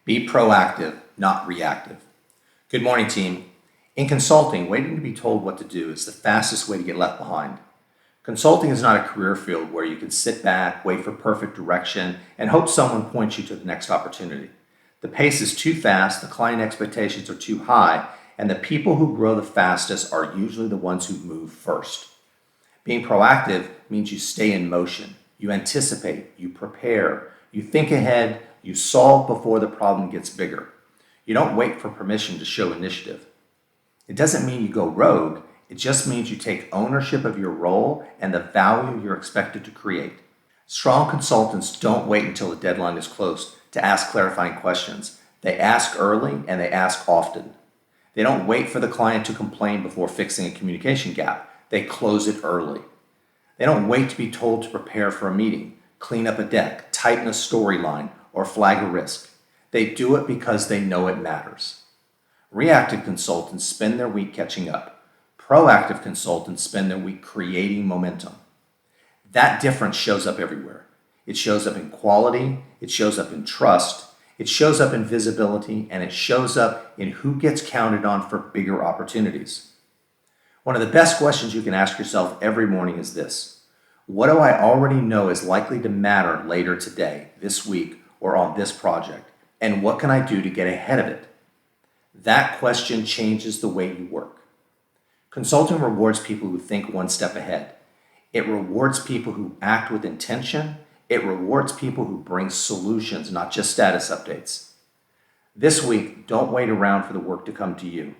Be proactive, not reactive. Good morning, team. In consulting, waiting to be told what to do is the fastest way to get left behind. Consulting is not a career field where you can sit back, wait for perfect direction, and hope someone points you to the next opportunity. The pace is too fast, the client expectations are too high, and the people who grow the fastest are usually the ones who move first. Being proactive means you stay in motion. You anticipate, you prepare, you think ahead, you solve before the problem gets bigger. You don't wait for permission to show initiative. It doesn't mean you go rogue, it just means you take ownership of your role and the value you're expected to create. Strong consultants don't wait until the deadline is close to ask clarifying questions. They ask early and they ask often. They don't wait for the client to complain before fixing a communication gap. They close it early. They don't wait to be told to prepare for a meeting, clean up a deck, tighten a storyline, or flag a risk. They do it because they know it matters. Reactive consultants spend their week catching up. Proactive consultants spend their week creating momentum. That difference shows up everywhere. It shows up in quality, it shows up in trust, it shows up in visibility, and it shows up in who gets counted on for bigger opportunities. One of the best questions you can ask yourself every morning is this: what do I already know is likely to matter later today, this week, or on this project? And what can I do to get ahead of it? That question changes the way you work. Consulting rewards people who think one step ahead. It rewards people who act with intention. It rewards people who bring solutions, not just status updates. This week, don't wait around for the work to come to you.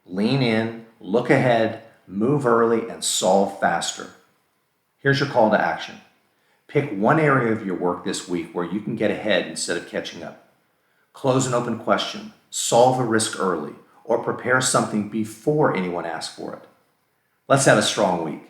Lean in, look ahead, move early, and solve faster. Here's your call to action. Pick one area of your work this week where you can get ahead instead of catching up. Close an open question, solve a risk early, or prepare something before anyone asks for it. Let's have a strong week.